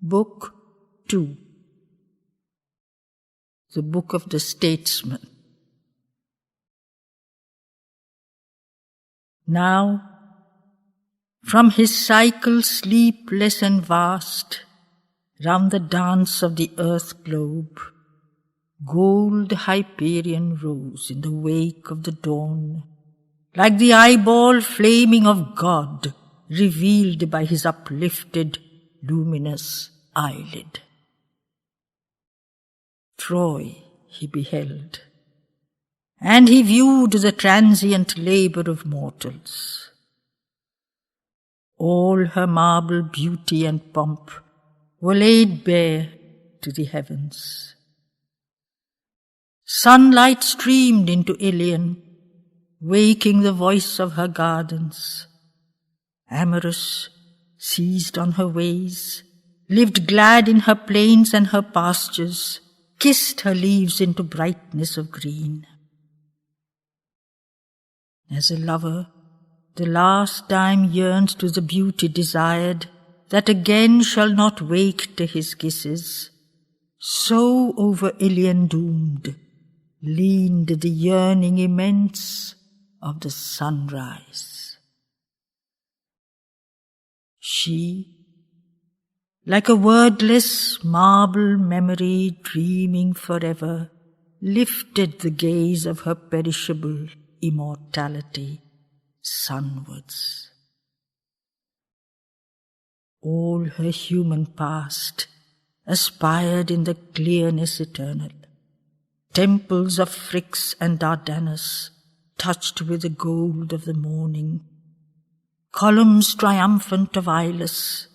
Book 2. The Book of the Statesman. Now, from his cycle sleepless and vast, round the dance of the earth globe, gold Hyperion rose in the wake of the dawn, like the eyeball flaming of God, revealed by his uplifted, luminous eyelid. Troy he beheld, and he viewed the transient labour of mortals. All her marble beauty and pomp were laid bare to the heavens. Sunlight streamed into Ilion, waking the voice of her gardens. Amorous, seized on her ways, lived glad in her plains and her pastures, kissed her leaves into brightness of green. As a lover, the last time yearns to the beauty desired, that again shall not wake to his kisses, so over Ilion doomed leaned the yearning immense of the sunrise. She, like a wordless marble memory dreaming forever, lifted the gaze of her perishable immortality sunwards. All her human past aspired in the clearness eternal. Temples of Phryx and Dardanus, touched with the gold of the morning, columns triumphant of Ilus,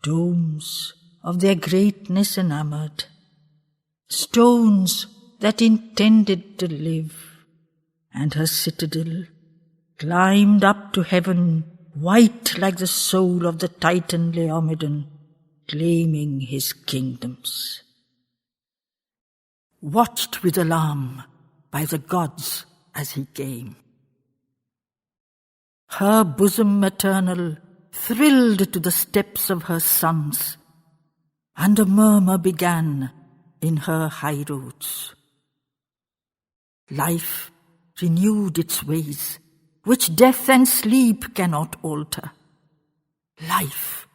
domes of their greatness enamoured, stones that intended to live, and her citadel climbed up to heaven, white like the soul of the Titan Laomedon, claiming his kingdoms. Watched with alarm by the gods as he came. Her bosom maternal thrilled to the steps of her sons, and a murmur began in her high roads. Life renewed its ways, which death and sleep cannot alter. Life,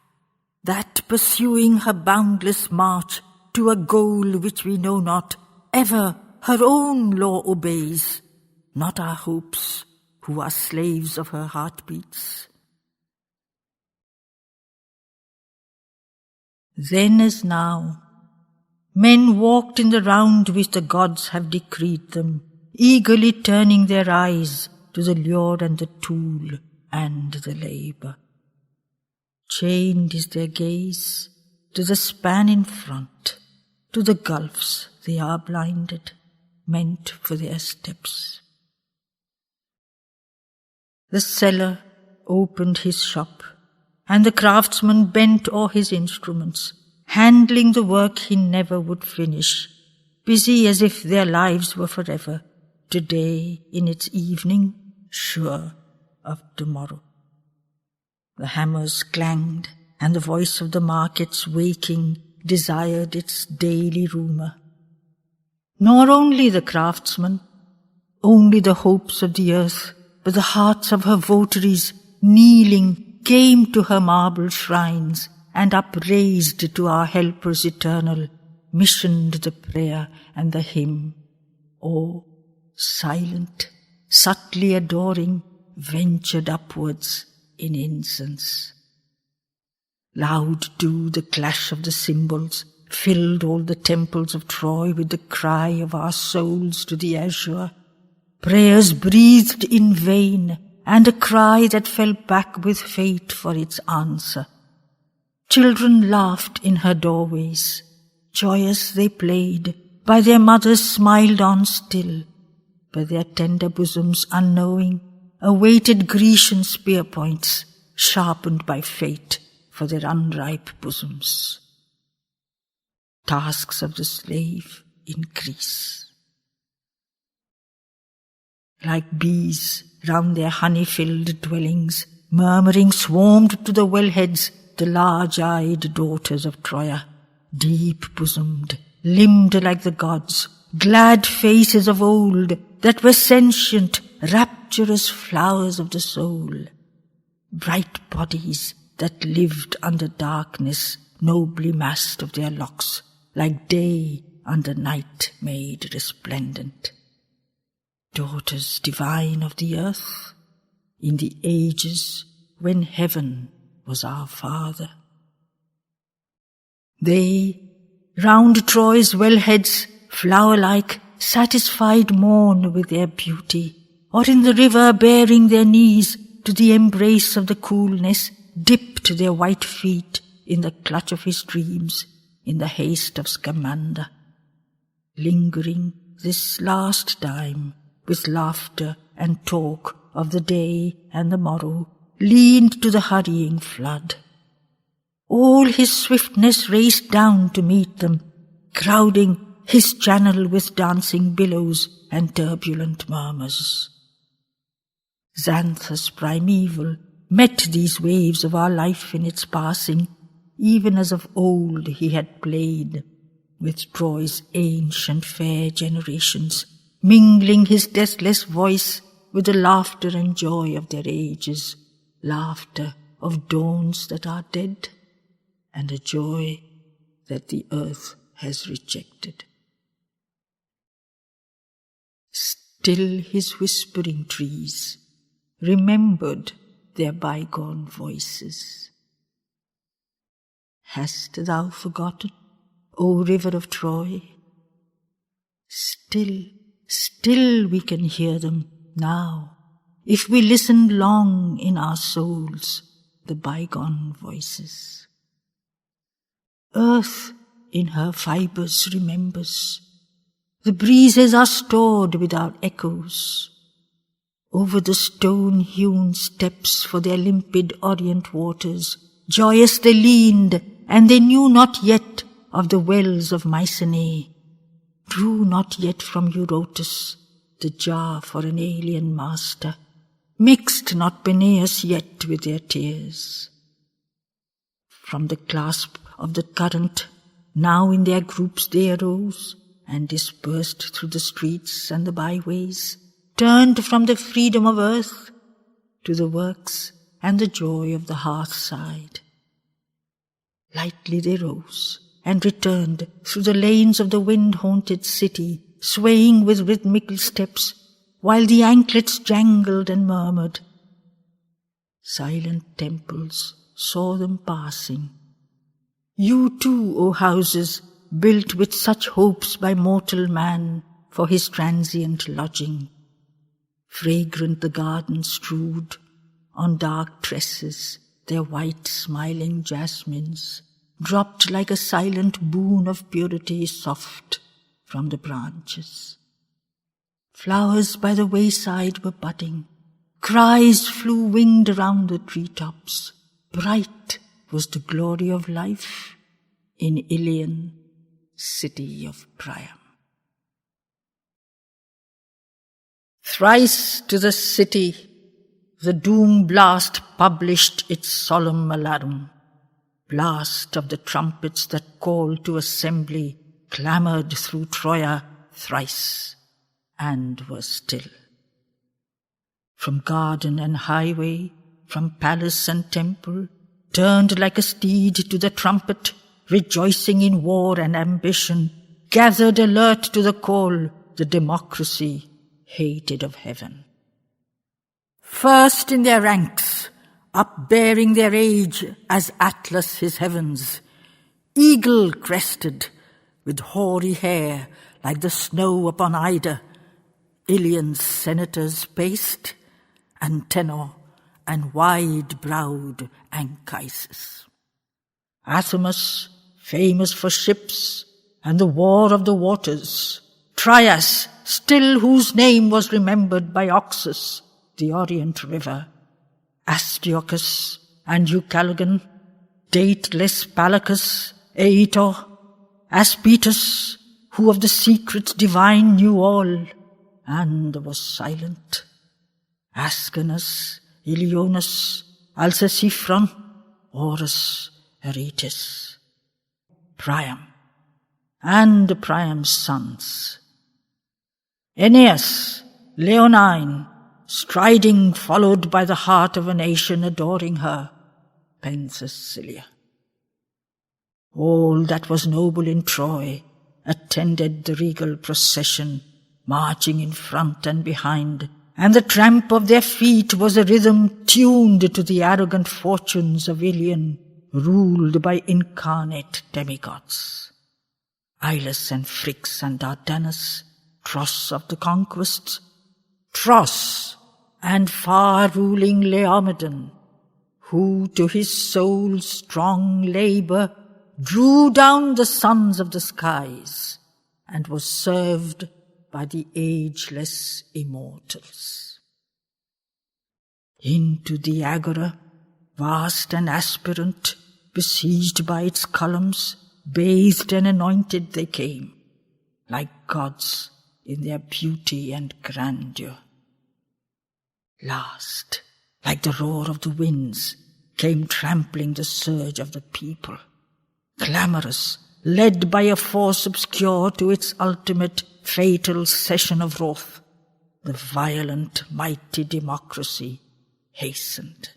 that pursuing her boundless march to a goal which we know not, ever her own law obeys, not our hopes, who are slaves of her heartbeats. Then as now, men walked in the round which the gods have decreed them, eagerly turning their eyes to the lure and the tool and the labour. Chained is their gaze to the span in front, to the gulfs they are blinded, meant for their steps. The seller opened his shop, and the craftsman bent o'er his instruments, handling the work he never would finish, busy as if their lives were forever, today in its evening, sure of tomorrow. The hammers clanged, and the voice of the markets waking desired its daily rumour. Nor only the craftsman, only the hopes of the earth, but the hearts of her votaries, kneeling, came to her marble shrines, and upraised to our helpers eternal, missioned the prayer and the hymn, or, silent, subtly adoring, ventured upwards in incense. Loud too the clash of the cymbals filled all the temples of Troy with the cry of our souls to the azure, prayers breathed in vain, and a cry that fell back with fate for its answer. Children laughed in her doorways, joyous they played, by their mothers smiled on still, but their tender bosoms unknowing awaited Grecian spear points, sharpened by fate for their unripe bosoms. Tasks of the slave increase. Like bees round their honey-filled dwellings, murmuring swarmed to the wellheads the large-eyed daughters of Troia, deep-bosomed, limbed like the gods, glad faces of old that were sentient, rapturous flowers of the soul, bright bodies that lived under darkness, nobly massed of their locks, like day under night made resplendent. Daughters divine of the earth, in the ages when heaven was our father. They, round Troy's wellheads, flower-like, satisfied mourn with their beauty, or in the river baring their knees to the embrace of the coolness, dipped their white feet in the clutch of his streams, in the haste of Scamander. Lingering this last time, with laughter and talk of the day and the morrow, leaned to the hurrying flood. All his swiftness raced down to meet them, crowding his channel with dancing billows and turbulent murmurs. Xanthus primeval met these waves of our life in its passing, even as of old he had played with Troy's ancient fair generations, mingling his deathless voice with the laughter and joy of their ages, laughter of dawns that are dead, and a joy that the earth has rejected. Still his whispering trees remembered their bygone voices. Hast thou forgotten, O river of Troy? Still we can hear them now, if we listened long in our souls, the bygone voices. Earth in her fibres remembers. The breezes are stored with our echoes. Over the stone-hewn steps for their limpid orient waters, joyous they leaned, and they knew not yet of the wells of Mycenae, drew not yet from Eurotas the jar for an alien master, mixed not Peneus yet with their tears. From the clasp of the current, now in their groups they arose, and dispersed through the streets and the byways, turned from the freedom of earth to the works and the joy of the hearthside. Lightly they rose and returned through the lanes of the wind-haunted city, swaying with rhythmical steps, while the anklets jangled and murmured. Silent temples saw them passing. You too, O houses, built with such hopes by mortal man for his transient lodging. Fragrant the gardens strewed, on dark tresses their white smiling jasmines, dropped like a silent boon of purity soft from the branches. Flowers by the wayside were budding, cries flew winged around the treetops. Bright was the glory of life in Ilion, city of Priam. Thrice to the city the doom blast published its solemn alarm. Blast of the trumpets that called to assembly clamoured through Troia thrice, and were still. From garden and highway, from palace and temple, turned like a steed to the trumpet, rejoicing in war and ambition, gathered alert to the call, the democracy hated of heaven. First in their ranks, upbearing their age as Atlas his heavens, eagle-crested, with hoary hair like the snow upon Ida, Ilion's senators paced, Antenor and wide-browed Anchises. Athamas, famous for ships and the war of the waters, Trias, still whose name was remembered by Oxus, the Orient river, Astyochus and Eucalogon, dateless Palacus, Aetor, Aspetus, who of the secrets divine knew all, and was silent, Ascanus, Ilionus, Alcesiphron, Horus Aretus, Priam, and Priam's sons. Aeneas, Leonine, striding, followed by the heart of a nation adoring her, Penthesilea. All that was noble in Troy attended the regal procession, marching in front and behind, and the tramp of their feet was a rhythm tuned to the arrogant fortunes of Ilion, ruled by incarnate demigods. Ilus and Phrix and Dardanus, Tros of the conquests, Tros and far-ruling Laomedon, who to his soul's strong labour drew down the sons of the skies, and was served by the ageless immortals. Into the agora, vast and aspirant, besieged by its columns, bathed and anointed they came, like gods in their beauty and grandeur. Last, like the roar of the winds, came trampling the surge of the people, clamorous, led by a force obscure to its ultimate fatal session of wrath. The violent, mighty democracy hastened.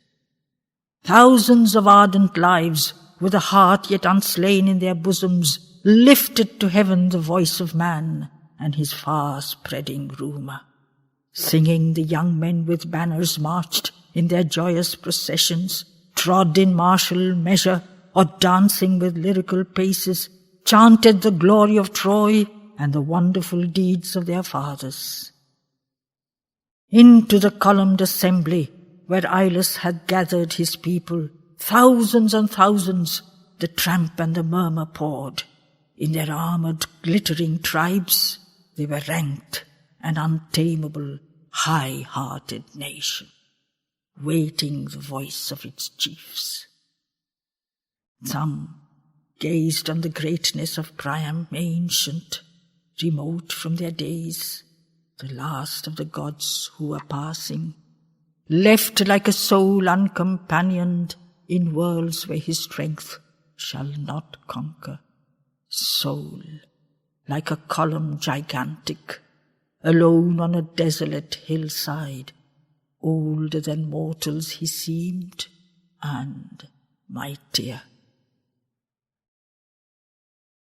Thousands of ardent lives, with a heart yet unslain in their bosoms, lifted to heaven the voice of man and his far-spreading rumour. Singing, the young men with banners marched in their joyous processions, trod in martial measure, or dancing with lyrical paces, chanted the glory of Troy and the wonderful deeds of their fathers. Into the columned assembly, where Ilus had gathered his people, thousands and thousands, the tramp and the murmur poured. In their armoured, glittering tribes, they were ranked, an untamable, high-hearted nation, waiting the voice of its chiefs. Some gazed on the greatness of Priam ancient, remote from their days, the last of the gods who were passing, left like a soul uncompanioned in worlds where his strength shall not conquer. Soul, like a column gigantic, alone on a desolate hillside, older than mortals he seemed, and mightier.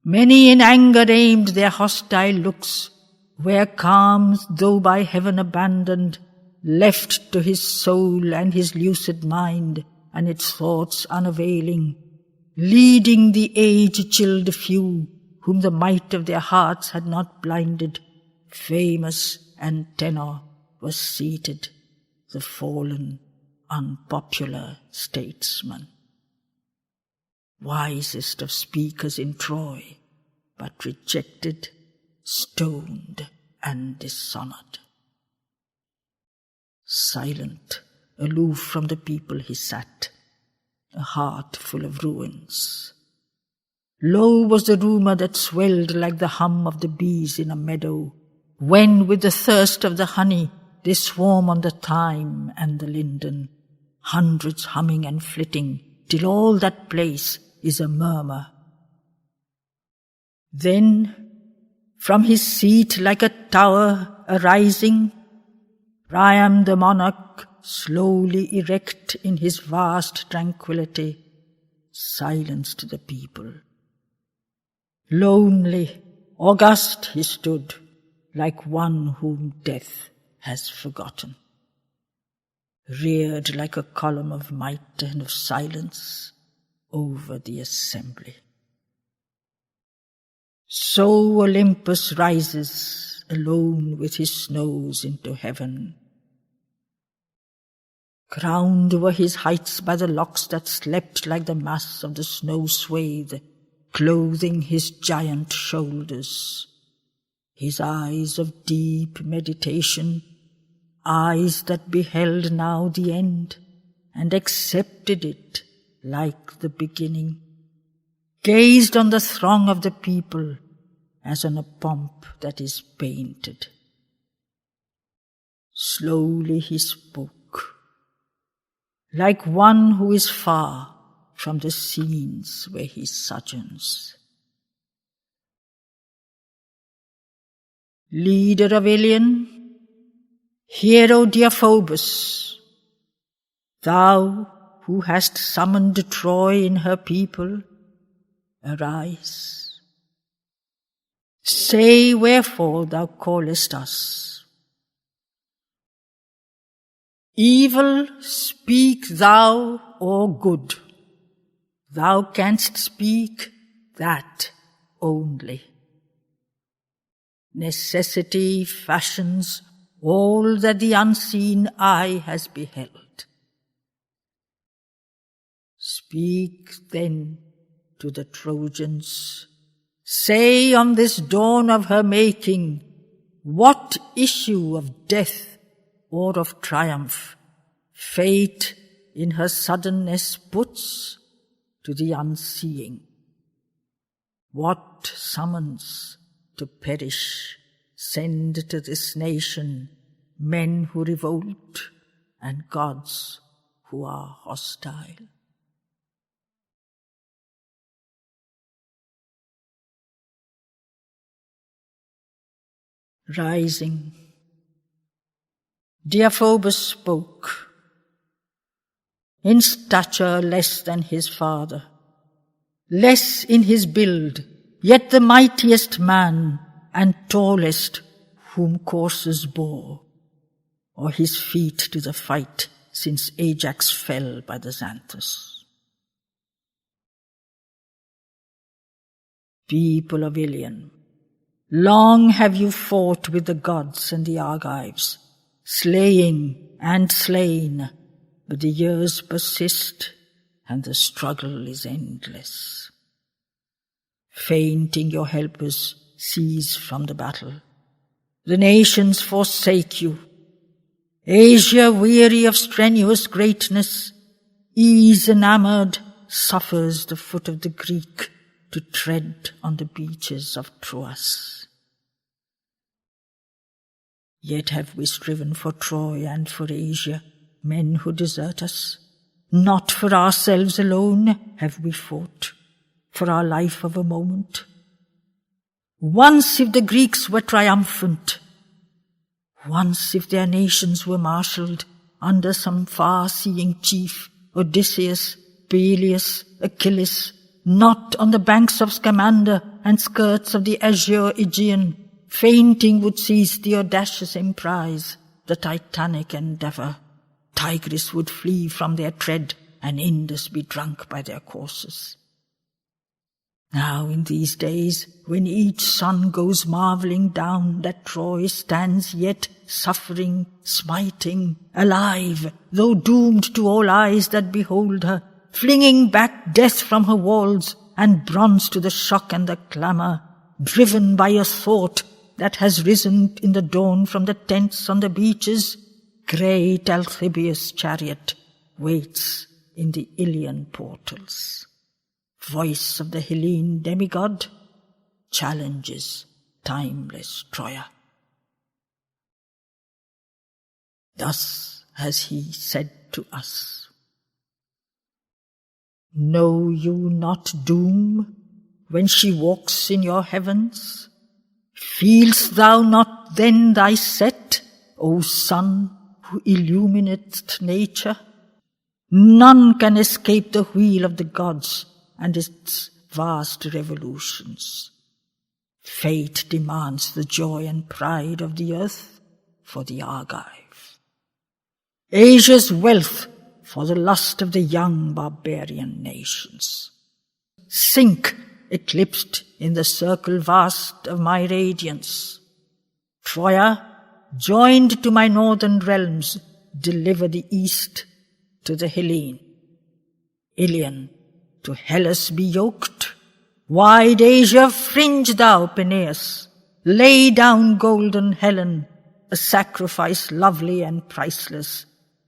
Many in anger aimed their hostile looks, where calm, though by heaven abandoned, left to his soul and his lucid mind and its thoughts unavailing, leading the age-chilled few whom the might of their hearts had not blinded. Famous and tenor was seated, the fallen, unpopular statesman, wisest of speakers in Troy, but rejected, stoned, and dishonoured. Silent, aloof from the people he sat, a heart full of ruins. Low was the rumour that swelled like the hum of the bees in a meadow, when with the thirst of the honey they swarm on the thyme and the linden, hundreds humming and flitting, till all that place is a murmur. Then, from his seat like a tower arising, Priam the monarch, slowly erect in his vast tranquillity, silenced the people. Lonely, august he stood, like one whom death has forgotten. Reared like a column of might and of silence over the assembly. So Olympus rises, alone with his snows, into heaven. Crowned were his heights by the locks that slept like the mass of the snow swathe, clothing his giant shoulders. His eyes of deep meditation, eyes that beheld now the end, and accepted it like the beginning, gazed on the throng of the people as on a pomp that is painted. Slowly he spoke, like one who is far, from the scenes where he sojourns. Leader of Ilion, hear, O dear Phoebus, thou who hast summoned Troy in her people, arise. Say wherefore thou callest us. Evil speak thou or good, thou canst speak that only. Necessity fashions all that the unseen eye has beheld. Speak then to the Trojans, say on this dawn of her making, what issue of death or of triumph fate in her suddenness puts to the unseeing? What summons to perish send to this nation men who revolt and gods who are hostile? Rising, dear Phoebus spoke, in stature less than his father, less in his build, yet the mightiest man and tallest whom coursers bore, or his feet to the fight since Ajax fell by the Xanthus. People of Ilion, long have you fought with the gods and the Argives, slaying and slain, but the years persist and the struggle is endless. Fainting your helpers cease from the battle. The nations forsake you. Asia, weary of strenuous greatness, ease enamoured, suffers the foot of the Greek to tread on the beaches of Troas. Yet have we striven for Troy and for Asia, men who desert us. Not for ourselves alone have we fought, for our life of a moment. Once if the Greeks were triumphant, once if their nations were marshalled under some far-seeing chief, Odysseus, Peleus, Achilles, not on the banks of Scamander and skirts of the azure Aegean, fainting would seize the audacious emprise, the titanic endeavour. Tigris would flee from their tread, and Indus be drunk by their courses. Now in these days, when each sun goes marvelling down that Troy stands yet suffering, smiting, alive, though doomed to all eyes that behold her, flinging back death from her walls, and bronze to the shock and the clamour, driven by a thought that has risen in the dawn from the tents on the beaches, great Alcibius' chariot waits in the Ilion portals. Voice of the Hellene demigod challenges timeless Troia. Thus has he said to us, know you not doom when she walks in your heavens? Feel'st thou not then thy set, O sun, who illuminate nature? None can escape the wheel of the gods and its vast revolutions. Fate demands the joy and pride of the earth for the Argive, Asia's wealth for the lust of the young barbarian nations. Sink, eclipsed in the circle vast of my radiance. Troia, joined to my northern realms, deliver the east to the Hellene. Ilion, to Hellas be yoked. Wide Asia, fringe thou, Peneus. Lay down golden Helen, a sacrifice lovely and priceless,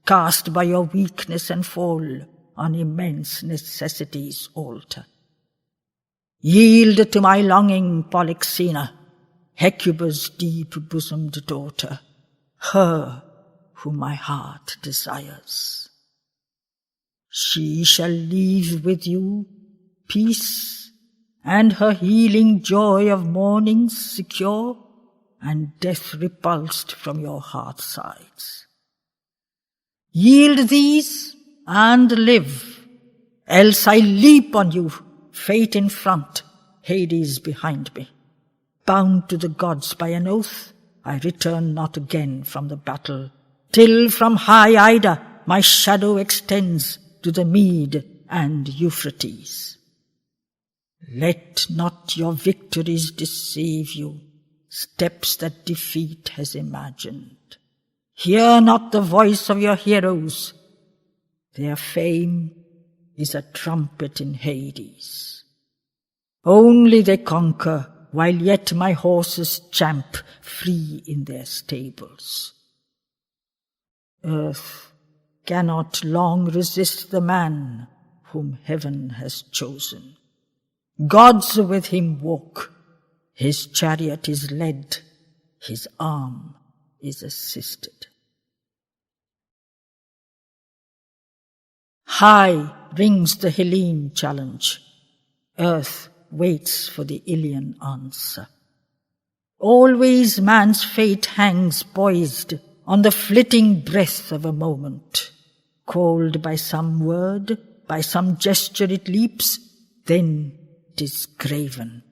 cast by your weakness and fall on immense necessity's altar. Yield to my longing, Polyxena, Hecuba's deep-bosomed daughter, her whom my heart desires. She shall leave with you peace, and her healing joy of mornings secure, and death repulsed from your heart sides. Yield these and live, else I leap on you, fate in front, Hades behind me. Bound to the gods by an oath, I return not again from the battle, till from high Ida my shadow extends to the mead and Euphrates. Let not your victories deceive you, steps that defeat has imagined. Hear not the voice of your heroes. Their fame is a trumpet in Hades. Only they conquer, while yet my horses champ free in their stables. Earth cannot long resist the man whom heaven has chosen. Gods with him walk, his chariot is led, his arm is assisted. High rings the Hellene challenge. Earth waits for the Ilion answer. Always man's fate hangs poised on the flitting breath of a moment. Called by some word, by some gesture it leaps, then 'tis graven,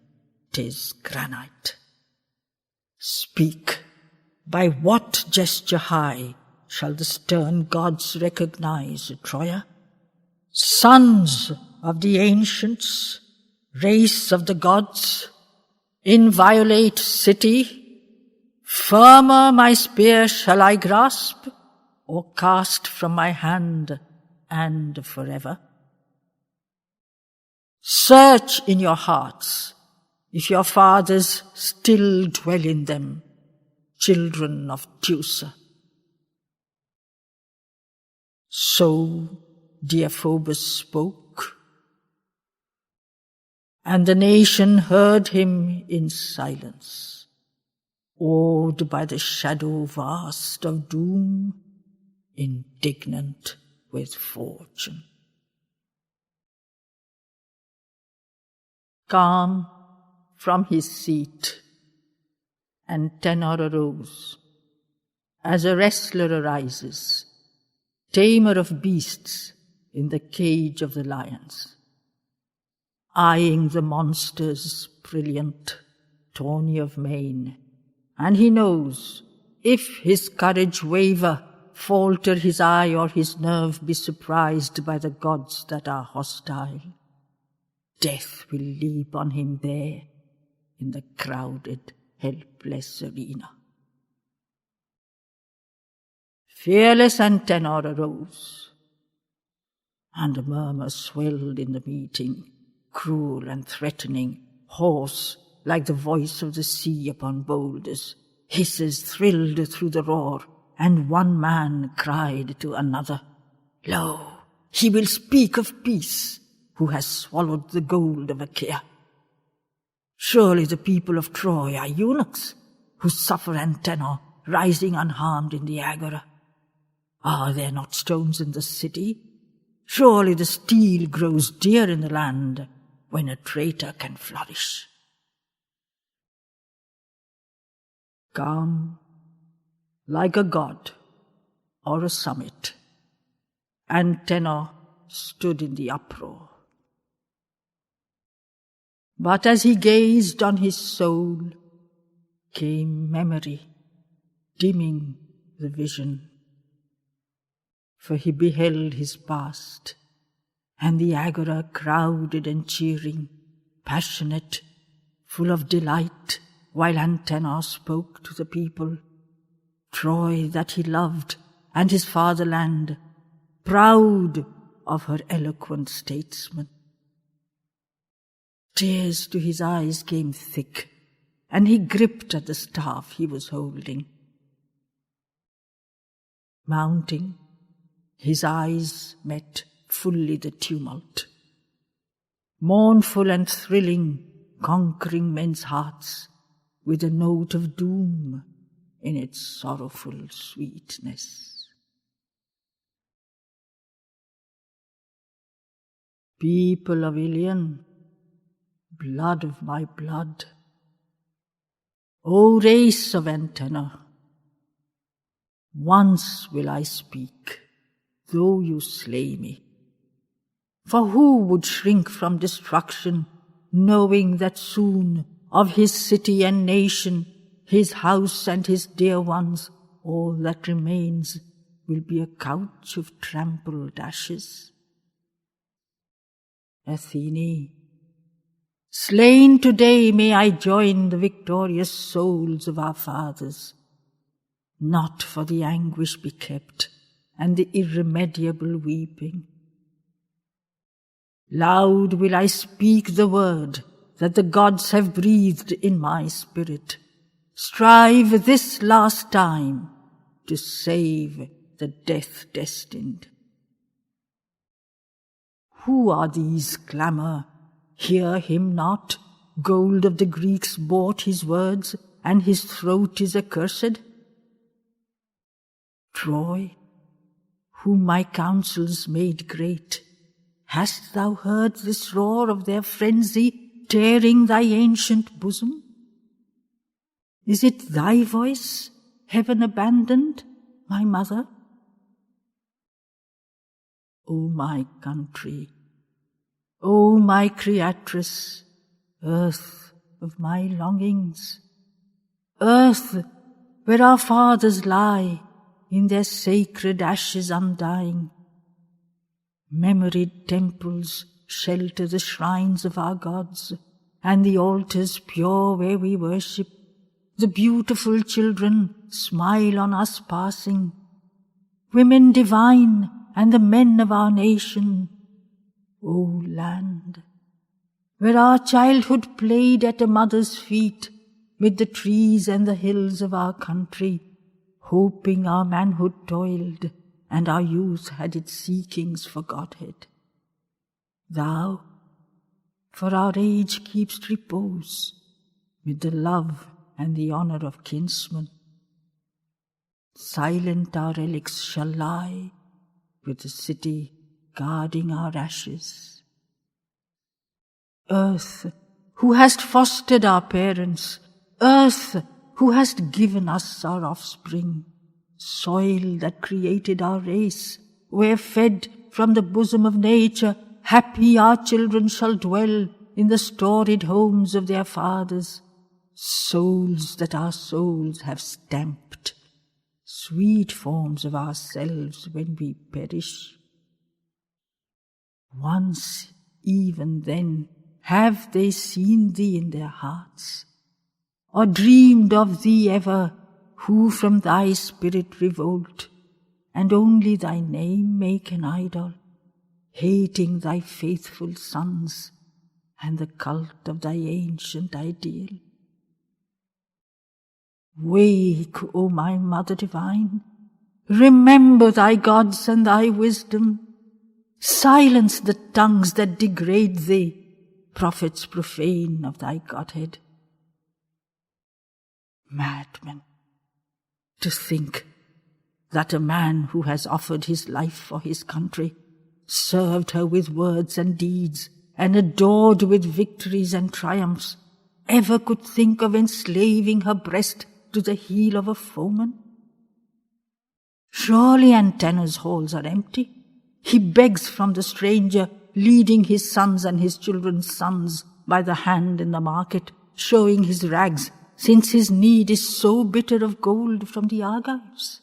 'tis granite. Speak, by what gesture high shall the stern gods recognize Troia? Sons of the ancients, race of the gods, inviolate city, firmer my spear shall I grasp, or cast from my hand and forever? Search in your hearts if your fathers still dwell in them, children of Teucer. So Deiphobus spoke, and the nation heard him in silence, awed by the shadow vast of doom, indignant with fortune. Calm from his seat, Antenor arose, as a wrestler arises, tamer of beasts in the cage of the lions, eyeing the monsters brilliant, tawny of mane, and he knows, if his courage waver, falter his eye, or his nerve be surprised by the gods that are hostile, death will leap on him there in the crowded, helpless arena. Fearless Antenor arose, and a murmur swelled in the meeting, cruel and threatening, hoarse like the voice of the sea upon boulders. Hisses thrilled through the roar, and one man cried to another, "Lo, he will speak of peace, who has swallowed the gold of Achaia. Surely the people of Troy are eunuchs, who suffer Antenor rising unharmed in the agora. Are there not stones in the city? Surely the steel grows dear in the land, when a traitor can flourish." Calm, like a god or a summit, Antenor stood in the uproar. But as he gazed on his soul, came memory, dimming the vision. For he beheld his past, and the agora crowded and cheering, passionate, full of delight, while Antenor spoke to the people. Troy that he loved, and his fatherland, proud of her eloquent statesman. Tears to his eyes came thick, and he gripped at the staff he was holding. Mounting, his eyes met fully the tumult. Mournful and thrilling, conquering men's hearts, with a note of doom in its sorrowful sweetness. People of Ilion, blood of my blood, O race of Antenor, once will I speak, though you slay me. For who would shrink from destruction, knowing that soon of his city and nation, his house and his dear ones, all that remains will be a couch of trampled ashes? Athene, slain today may I join the victorious souls of our fathers. Not for the anguish be kept, and the irremediable weeping. Loud will I speak the word that the gods have breathed in my spirit. Strive this last time to save the death destined. Who are these clamour? Hear him not. Gold of the Greeks bought his words, and his throat is accursed. Troy, whom my counsels made great, hast thou heard this roar of their frenzy tearing thy ancient bosom? Is it thy voice, heaven abandoned, my mother? O my country, O my creatress, earth of my longings, earth where our fathers lie, in their sacred ashes undying. Memoried temples shelter the shrines of our gods, and the altars pure where we worship. The beautiful children smile on us passing. Women divine and the men of our nation. O land, where our childhood played at a mother's feet, mid the trees and the hills of our country, hoping our manhood toiled, and our youth had its seekings for Godhead. Thou, for our age keep'st repose, with the love and the honour of kinsmen. Silent our relics shall lie, with the city guarding our ashes. Earth, who hast fostered our parents, earth, who hast given us our offspring, soil that created our race, where fed from the bosom of nature, happy our children shall dwell in the storied homes of their fathers, souls that our souls have stamped, sweet forms of ourselves when we perish. Once, even then, have they seen thee in their hearts, or dreamed of thee ever, who from thy spirit revolt, and only thy name make an idol, hating thy faithful sons and the cult of thy ancient ideal? Wake, O my mother divine, remember thy gods and thy wisdom. Silence the tongues that degrade thee, prophets profane of thy Godhead. Madman, to think that a man who has offered his life for his country, served her with words and deeds, and adored with victories and triumphs, ever could think of enslaving her breast to the heel of a foeman? Surely Antenor's halls are empty. He begs from the stranger, leading his sons and his children's sons by the hand in the market, showing his rags, since his need is so bitter of gold from the Argives.